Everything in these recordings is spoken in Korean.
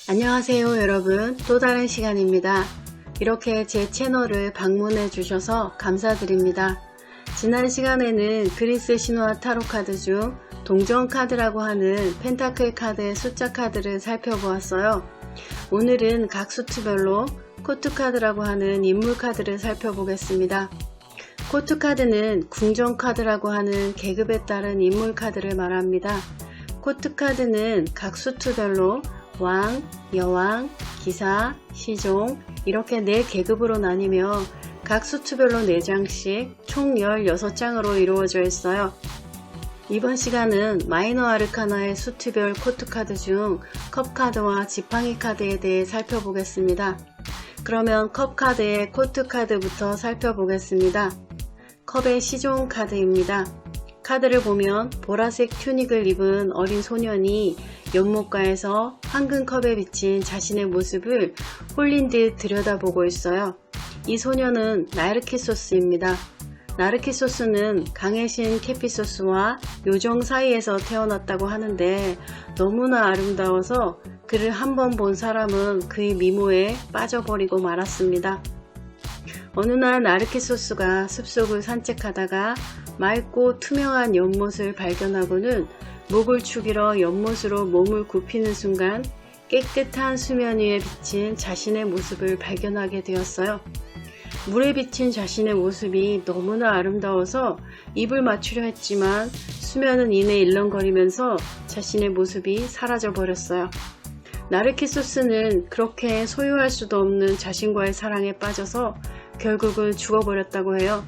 안녕하세요 여러분, 또 다른 시간입니다. 이렇게 제 채널을 방문해 주셔서 감사드립니다. 지난 시간에는 그리스 신화 타로 카드 중 동전 카드라고 하는 펜타클 카드의 숫자 카드를 살펴보았어요. 오늘은 각 수트별로 코트 카드라고 하는 인물 카드를 살펴보겠습니다. 코트 카드는 궁전 카드라고 하는 계급에 따른 인물 카드를 말합니다. 코트 카드는 각 수트별로 왕, 여왕, 기사, 시종 이렇게 4계급으로 나뉘며 각 수트별로 4장씩 총 16장으로 이루어져 있어요. 이번 시간은 마이너 아르카나의 수트별 코트 카드 중 컵 카드와 지팡이 카드에 대해 살펴보겠습니다. 그러면 컵 카드의 코트 카드부터 살펴보겠습니다. 컵의 시종 카드입니다. 카드를 보면 보라색 튜닉을 입은 어린 소년이 연못가에서 황금컵에 비친 자신의 모습을 홀린 듯 들여다보고 있어요. 이 소년은 나르키소스입니다. 나르키소스는 강의 신 케피소스와 요정 사이에서 태어났다고 하는데 너무나 아름다워서 그를 한 번 본 사람은 그의 미모에 빠져버리고 말았습니다. 어느 날 나르키소스가 숲속을 산책하다가 맑고 투명한 연못을 발견하고는 목을 축이러 연못으로 몸을 굽히는 순간 깨끗한 수면 위에 비친 자신의 모습을 발견하게 되었어요. 물에 비친 자신의 모습이 너무나 아름다워서 입을 맞추려 했지만 수면은 이내 일렁거리면서 자신의 모습이 사라져 버렸어요. 나르키소스는 그렇게 소유할 수도 없는 자신과의 사랑에 빠져서 결국은 죽어버렸다고 해요.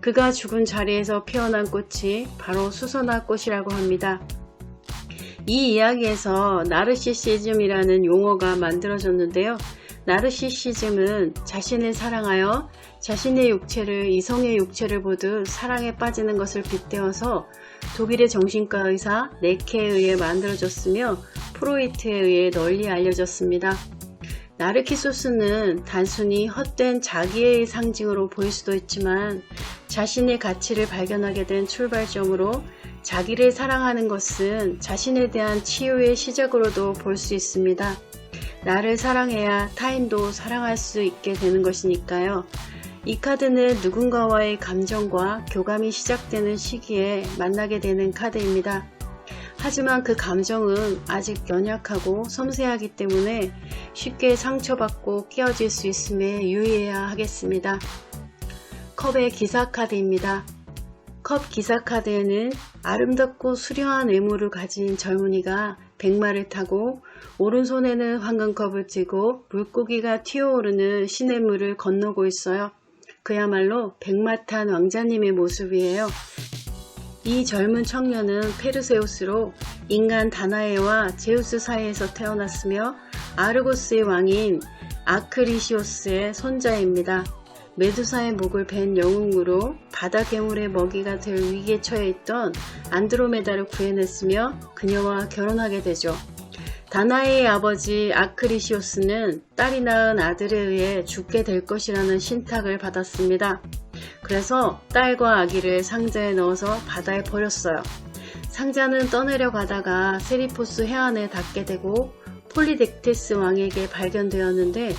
그가 죽은 자리에서 피어난 꽃이 바로 수선화 꽃이라고 합니다. 이 이야기에서 나르시시즘이라는 용어가 만들어졌는데요. 나르시시즘은 자신을 사랑하여 자신의 육체를 이성의 육체를 보듯 사랑에 빠지는 것을 빗대어서 독일의 정신과 의사 네케에 의해 만들어졌으며 프로이트에 의해 널리 알려졌습니다. 나르키소스는 단순히 헛된 자기의 상징으로 보일 수도 있지만 자신의 가치를 발견하게 된 출발점으로 자기를 사랑하는 것은 자신에 대한 치유의 시작으로도 볼 수 있습니다. 나를 사랑해야 타인도 사랑할 수 있게 되는 것이니까요. 이 카드는 누군가와의 감정과 교감이 시작되는 시기에 만나게 되는 카드입니다. 하지만 그 감정은 아직 연약하고 섬세하기 때문에 쉽게 상처받고 깨어질 수 있음에 유의해야 하겠습니다. 컵의 기사 카드입니다. 컵 기사 카드에는 아름답고 수려한 외모를 가진 젊은이가 백마를 타고 오른손에는 황금컵을 쥐고 물고기가 튀어오르는 시냇물을 건너고 있어요. 그야말로 백마 탄 왕자님의 모습이에요. 이 젊은 청년은 페르세우스로 인간 다나에와 제우스 사이에서 태어났으며 아르고스의 왕인 아크리시오스의 손자입니다. 메두사의 목을 벤 영웅으로 바다 괴물의 먹이가 될 위기에 처해 있던 안드로메다를 구해냈으며 그녀와 결혼하게 되죠. 다나에의 아버지 아크리시오스는 딸이 낳은 아들에 의해 죽게 될 것이라는 신탁을 받았습니다. 그래서 딸과 아기를 상자에 넣어서 바다에 버렸어요. 상자는 떠내려가다가 세리포스 해안에 닿게 되고 폴리덱테스 왕에게 발견되었는데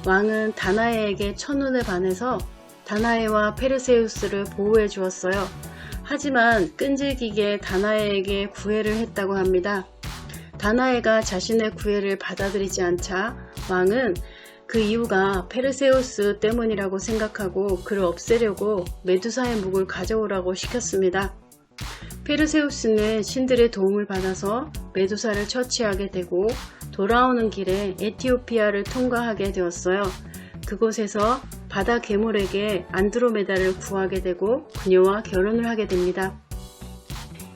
왕은 다나에에게 첫눈에 반해서 다나에와 페르세우스를 보호해 주었어요. 하지만 끈질기게 다나에에게 구애를 했다고 합니다. 다나에가 자신의 구애를 받아들이지 않자 왕은 그 이유가 페르세우스 때문이라고 생각하고 그를 없애려고 메두사의 목을 가져오라고 시켰습니다. 페르세우스는 신들의 도움을 받아서 메두사를 처치하게 되고 돌아오는 길에 에티오피아를 통과하게 되었어요. 그곳에서 바다 괴물에게 안드로메다를 구하게 되고 그녀와 결혼을 하게 됩니다.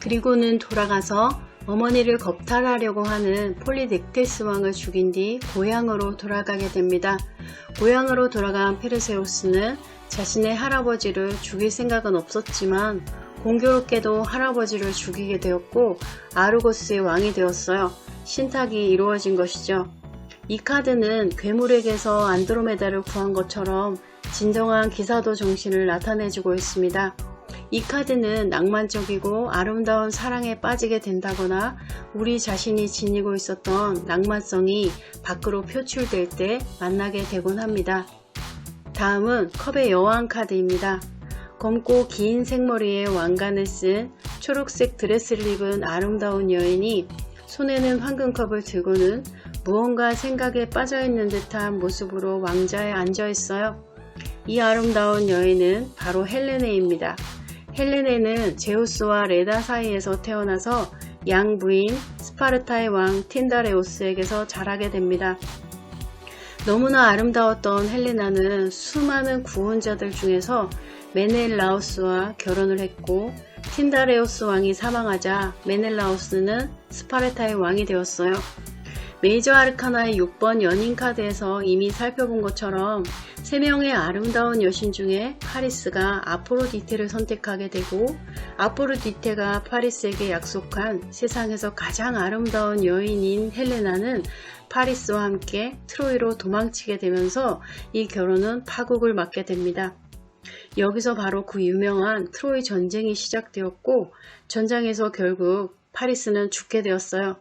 그리고는 돌아가서 어머니를 겁탈하려고 하는 폴리덱테스 왕을 죽인 뒤 고향으로 돌아가게 됩니다. 고향으로 돌아간 페르세우스는 자신의 할아버지를 죽일 생각은 없었지만 공교롭게도 할아버지를 죽이게 되었고 아르고스의 왕이 되었어요. 신탁이 이루어진 것이죠. 이 카드는 괴물에게서 안드로메다를 구한 것처럼 진정한 기사도 정신을 나타내주고 있습니다. 이 카드는 낭만적이고 아름다운 사랑에 빠지게 된다거나 우리 자신이 지니고 있었던 낭만성이 밖으로 표출될 때 만나게 되곤 합니다. 다음은 컵의 여왕 카드입니다. 검고 긴 생머리에 왕관을 쓴 초록색 드레스를 입은 아름다운 여인이 손에는 황금컵을 들고는 무언가 생각에 빠져있는 듯한 모습으로 왕좌에 앉아 있어요. 이 아름다운 여인은 바로 헬레네입니다. 헬레네는 제우스와 레다 사이에서 태어나서 양부인 스파르타의 왕 틴다레오스에게서 자라게 됩니다. 너무나 아름다웠던 헬레나는 수많은 구원자들 중에서 메넬라우스와 결혼을 했고 틴다레오스 왕이 사망하자 메넬라우스는 스파르타의 왕이 되었어요. 메이저 아르카나의 6번 연인 카드에서 이미 살펴본 것처럼 3명의 아름다운 여신 중에 파리스가 아포로디테를 선택하게 되고 아포로디테가 파리스에게 약속한 세상에서 가장 아름다운 여인인 헬레나는 파리스와 함께 트로이로 도망치게 되면서 이 결혼은 파국을 맞게 됩니다. 여기서 바로 그 유명한 트로이 전쟁이 시작되었고 전장에서 결국 파리스는 죽게 되었어요.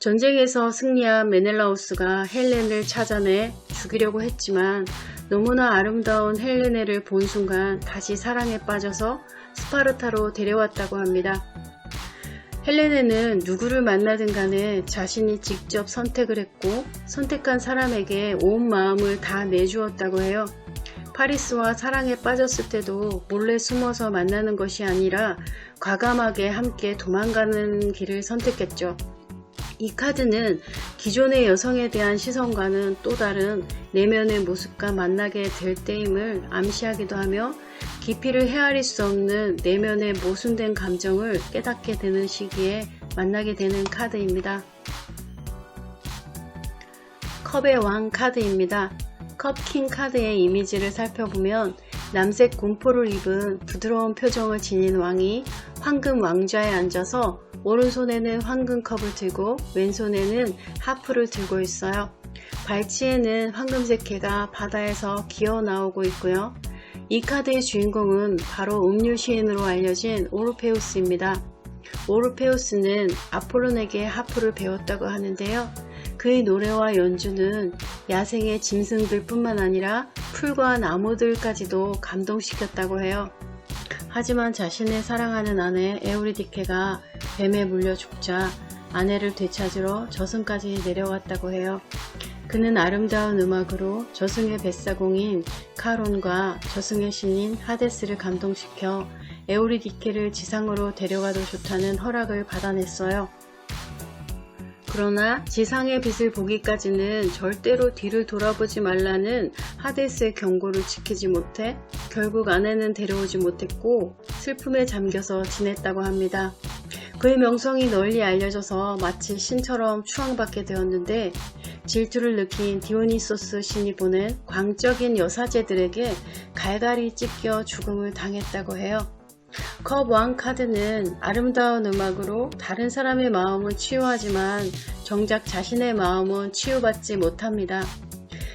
전쟁에서 승리한 메넬라우스가 헬레네를 찾아내 죽이려고 했지만 너무나 아름다운 헬레네를 본 순간 다시 사랑에 빠져서 스파르타로 데려왔다고 합니다. 헬레네는 누구를 만나든 간에 자신이 직접 선택을 했고 선택한 사람에게 온 마음을 다 내주었다고 해요. 파리스와 사랑에 빠졌을 때도 몰래 숨어서 만나는 것이 아니라 과감하게 함께 도망가는 길을 선택했죠. 이 카드는 기존의 여성에 대한 시선과는 또 다른 내면의 모습과 만나게 될 때임을 암시하기도 하며 깊이를 헤아릴 수 없는 내면의 모순된 감정을 깨닫게 되는 시기에 만나게 되는 카드입니다. 컵의 왕 카드입니다. 컵킹 카드의 이미지를 살펴보면 남색 곰포를 입은 부드러운 표정을 지닌 왕이 황금 왕좌에 앉아서 오른손에는 황금컵을 들고 왼손에는 하프를 들고 있어요. 발치에는 황금색 개가 바다에서 기어 나오고 있고요. 이 카드의 주인공은 바로 음료 시인으로 알려진 오르페우스입니다. 오르페우스는 아폴론에게 하프를 배웠다고 하는데요. 그의 노래와 연주는 야생의 짐승들 뿐만 아니라 풀과 나무들까지도 감동시켰다고 해요. 하지만 자신의 사랑하는 아내 에우리디케가 뱀에 물려 죽자 아내를 되찾으러 저승까지 내려왔다고 해요. 그는 아름다운 음악으로 저승의 뱃사공인 카론과 저승의 신인 하데스를 감동시켜 에우리디케를 지상으로 데려가도 좋다는 허락을 받아냈어요. 그러나 지상의 빛을 보기까지는 절대로 뒤를 돌아보지 말라는 하데스의 경고를 지키지 못해 결국 아내는 데려오지 못했고 슬픔에 잠겨서 지냈다고 합니다. 그의 명성이 널리 알려져서 마치 신처럼 추앙받게 되었는데 질투를 느낀 디오니소스 신이 보낸 광적인 여사제들에게 갈갈이 찢겨 죽음을 당했다고 해요. 컵 왕 카드는 아름다운 음악으로 다른 사람의 마음은 치유하지만 정작 자신의 마음은 치유받지 못합니다.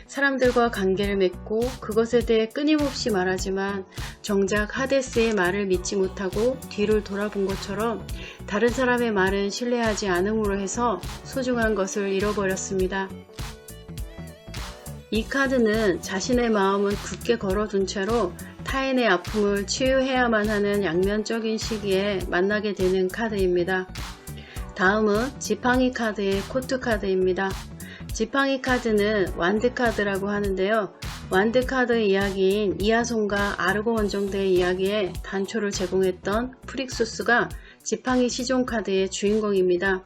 사람들과 관계를 맺고 그것에 대해 끊임없이 말하지만 정작 하데스의 말을 믿지 못하고 뒤를 돌아본 것처럼 다른 사람의 말은 신뢰하지 않음으로 해서 소중한 것을 잃어버렸습니다. 이 카드는 자신의 마음은 굳게 걸어둔 채로 타인의 아픔을 치유해야만 하는 양면적인 시기에 만나게 되는 카드입니다. 다음은 지팡이 카드의 코트 카드입니다. 지팡이 카드는 완드 카드라고 하는데요. 완드 카드 이야기인 이아손과 아르고 원정대의 이야기에 단초를 제공했던 프릭수스가 지팡이 시종 카드의 주인공입니다.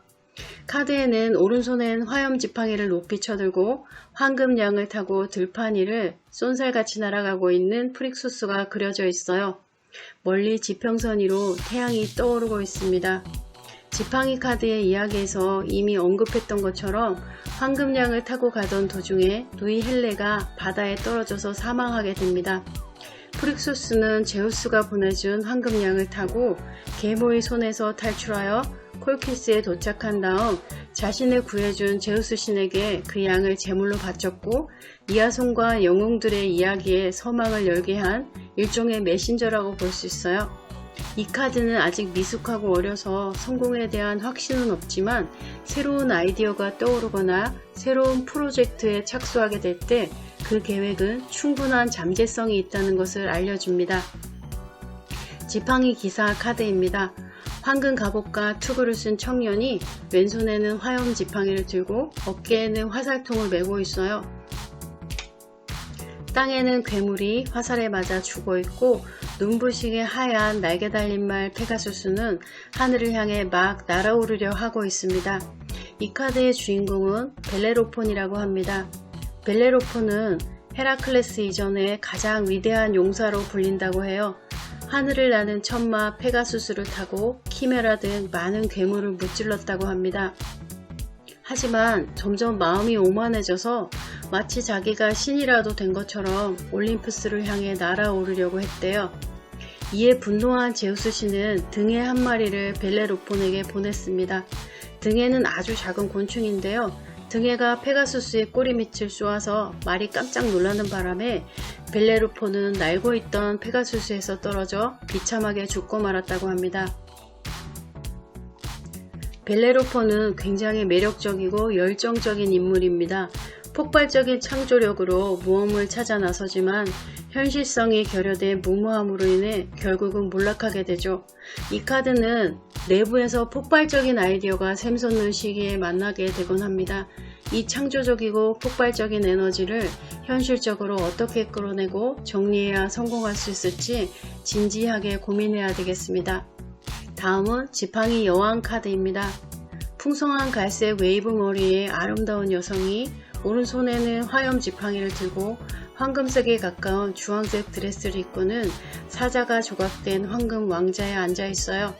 카드에는 오른손엔 화염 지팡이를 높이 쳐들고 황금양을 타고 들판 위를 쏜살같이 날아가고 있는 프릭수스가 그려져 있어요. 멀리 지평선 위로 태양이 떠오르고 있습니다. 지팡이 카드의 이야기에서 이미 언급했던 것처럼 황금양을 타고 가던 도중에 누이 헬레가 바다에 떨어져서 사망하게 됩니다. 프릭수스는 제우스가 보내준 황금양을 타고 계모의 손에서 탈출하여 콜키스에 도착한 다음 자신을 구해준 제우스 신에게 그 양을 제물로 바쳤고 이아손과 영웅들의 이야기에 서막을 열게 한 일종의 메신저라고 볼 수 있어요. 이 카드는 아직 미숙하고 어려서 성공에 대한 확신은 없지만 새로운 아이디어가 떠오르거나 새로운 프로젝트에 착수하게 될 때 그 계획은 충분한 잠재성이 있다는 것을 알려줍니다. 지팡이 기사 카드입니다. 황금 갑옷과 투구를 쓴 청년이 왼손에는 화염 지팡이를 들고 어깨에는 화살통을 메고 있어요. 땅에는 괴물이 화살에 맞아 죽어 있고 눈부시게 하얀 날개 달린 말 페가수스는 하늘을 향해 막 날아오르려 하고 있습니다. 이 카드의 주인공은 벨레로폰이라고 합니다. 벨레로폰은 헤라클레스 이전에 가장 위대한 용사로 불린다고 해요. 하늘을 나는 천마 페가수스를 타고 키메라 등 많은 괴물을 무찔렀다고 합니다. 하지만 점점 마음이 오만해져서 마치 자기가 신이라도 된 것처럼 올림푸스를 향해 날아오르려고 했대요. 이에 분노한 제우스 신은 등에 한 마리를 벨레로폰에게 보냈습니다. 등에는 아주 작은 곤충인데요. 등에가 페가수스의 꼬리밑을 쏘아서 말이 깜짝 놀라는 바람에 벨레로폰은 날고 있던 페가수스에서 떨어져 비참하게 죽고 말았다고 합니다. 벨레로폰은 굉장히 매력적이고 열정적인 인물입니다. 폭발적인 창조력으로 모험을 찾아 나서지만 현실성이 결여된 무모함으로 인해 결국은 몰락하게 되죠. 이 카드는 내부에서 폭발적인 아이디어가 샘솟는 시기에 만나게 되곤 합니다. 이 창조적이고 폭발적인 에너지를 현실적으로 어떻게 끌어내고 정리해야 성공할 수 있을지 진지하게 고민해야 되겠습니다. 다음은 지팡이 여왕 카드입니다. 풍성한 갈색 웨이브 머리의 아름다운 여성이 오른손에는 화염 지팡이를 들고 황금색에 가까운 주황색 드레스를 입고는 사자가 조각된 황금 왕자에 앉아 있어요.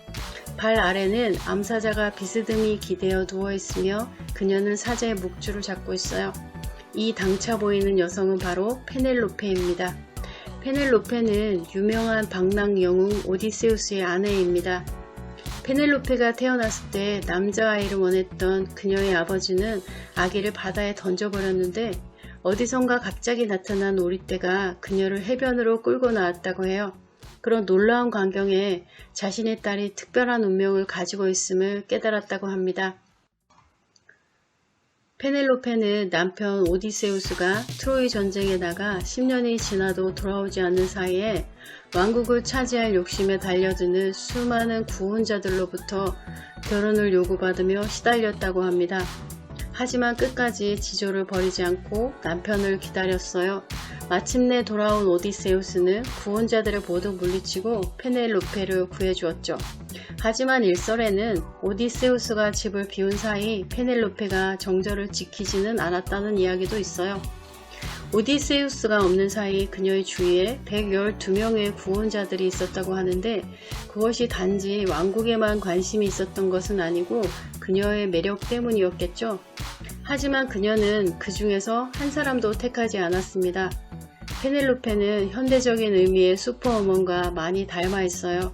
발 아래는 암사자가 비스듬히 기대어 누워 있으며 그녀는 사자의 목줄을 잡고 있어요. 이 당차 보이는 여성은 바로 페넬로페입니다. 페넬로페는 유명한 방랑 영웅 오디세우스의 아내입니다. 페넬로페가 태어났을 때 남자아이를 원했던 그녀의 아버지는 아기를 바다에 던져버렸는데 어디선가 갑자기 나타난 오리떼가 그녀를 해변으로 끌고 나왔다고 해요. 그런 놀라운 광경에 자신의 딸이 특별한 운명을 가지고 있음을 깨달았다고 합니다. 페넬로페는 남편 오디세우스가 트로이 전쟁에 나가 10년이 지나도 돌아오지 않는 사이에 왕국을 차지할 욕심에 달려드는 수많은 구원자들로부터 결혼을 요구받으며 시달렸다고 합니다. 하지만 끝까지 지조를 버리지 않고 남편을 기다렸어요. 마침내 돌아온 오디세우스는 구원자들을 모두 물리치고 페넬로페를 구해주었죠. 하지만 일설에는 오디세우스가 집을 비운 사이 페넬로페가 정절을 지키지는 않았다는 이야기도 있어요. 오디세우스가 없는 사이 그녀의 주위에 112명의 구원자들이 있었다고 하는데 그것이 단지 왕국에만 관심이 있었던 것은 아니고 그녀의 매력 때문이었겠죠. 하지만 그녀는 그 중에서 한 사람도 택하지 않았습니다. 페넬로페는 현대적인 의미의 슈퍼우먼과 많이 닮아 있어요.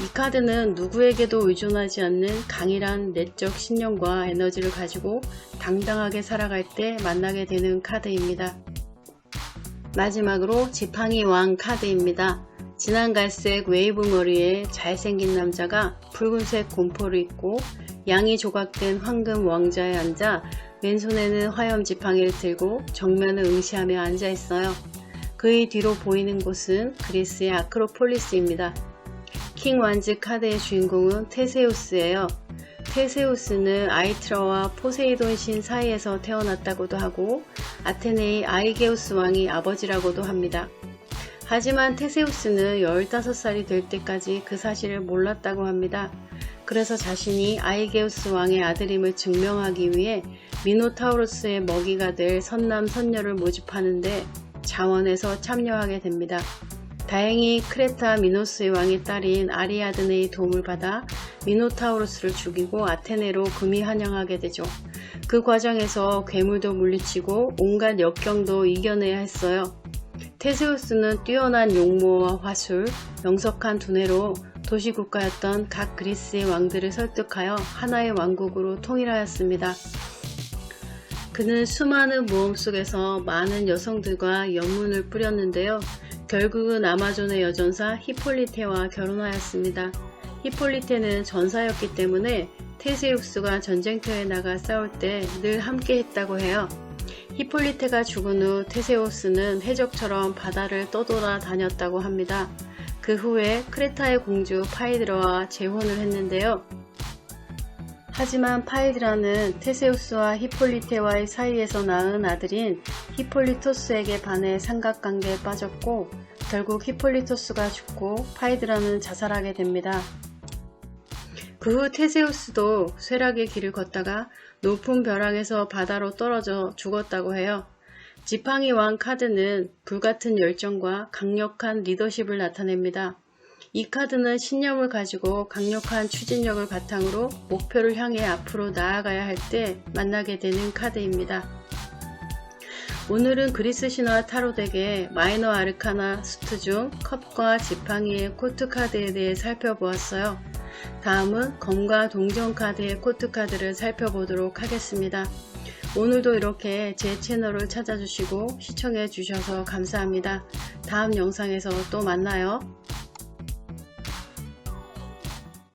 이 카드는 누구에게도 의존하지 않는 강인한 내적 신념과 에너지를 가지고 당당하게 살아갈 때 만나게 되는 카드입니다. 마지막으로 지팡이 왕 카드입니다. 진한 갈색 웨이브 머리에 잘생긴 남자가 붉은색 곰포를 입고 양이 조각된 황금 왕자에 앉아 왼손에는 화염 지팡이를 들고 정면을 응시하며 앉아 있어요. 그의 뒤로 보이는 곳은 그리스의 아크로폴리스입니다. 킹 완즈 카드의 주인공은 테세우스예요. 테세우스는 아이트라와 포세이돈 신 사이에서 태어났다고도 하고 아테네의 아이게우스 왕이 아버지라고도 합니다. 하지만 테세우스는 15살이 될 때까지 그 사실을 몰랐다고 합니다. 그래서 자신이 아이게우스 왕의 아들임을 증명하기 위해 미노타우로스의 먹이가 될 선남 선녀를 모집하는데 자원해서 참여하게 됩니다. 다행히 크레타 미노스의 왕의 딸인 아리아드네의 도움을 받아 미노타우로스를 죽이고 아테네로 금이 환영하게 되죠. 그 과정에서 괴물도 물리치고 온갖 역경도 이겨내야 했어요. 테세우스는 뛰어난 용모와 화술, 명석한 두뇌로 도시국가였던 각 그리스의 왕들을 설득하여 하나의 왕국으로 통일하였습니다. 그는 수많은 모험 속에서 많은 여성들과 연문을 뿌렸는데요. 결국은 아마존의 여전사 히폴리테와 결혼하였습니다. 히폴리테는 전사였기 때문에 테세우스가 전쟁터에 나가 싸울 때 늘 함께 했다고 해요. 히폴리테가 죽은 후 테세우스는 해적처럼 바다를 떠돌아 다녔다고 합니다. 그 후에 크레타의 공주 파이드라와 재혼을 했는데요. 하지만 파이드라는 테세우스와 히폴리테와의 사이에서 낳은 아들인 히폴리토스에게 반해 삼각관계에 빠졌고 결국 히폴리토스가 죽고 파이드라는 자살하게 됩니다. 그 후 테세우스도 쇠락의 길을 걷다가 높은 벼랑에서 바다로 떨어져 죽었다고 해요. 지팡이 왕 카드는 불같은 열정과 강력한 리더십을 나타냅니다. 이 카드는 신념을 가지고 강력한 추진력을 바탕으로 목표를 향해 앞으로 나아가야 할 때 만나게 되는 카드입니다. 오늘은 그리스 신화 타로 덱의 마이너 아르카나 수트 중 컵과 지팡이의 코트 카드에 대해 살펴보았어요. 다음은 검과 동전 카드의 코트 카드를 살펴보도록 하겠습니다. 오늘도 이렇게 제 채널을 찾아주시고 시청해 주셔서 감사합니다. 다음 영상에서 또 만나요.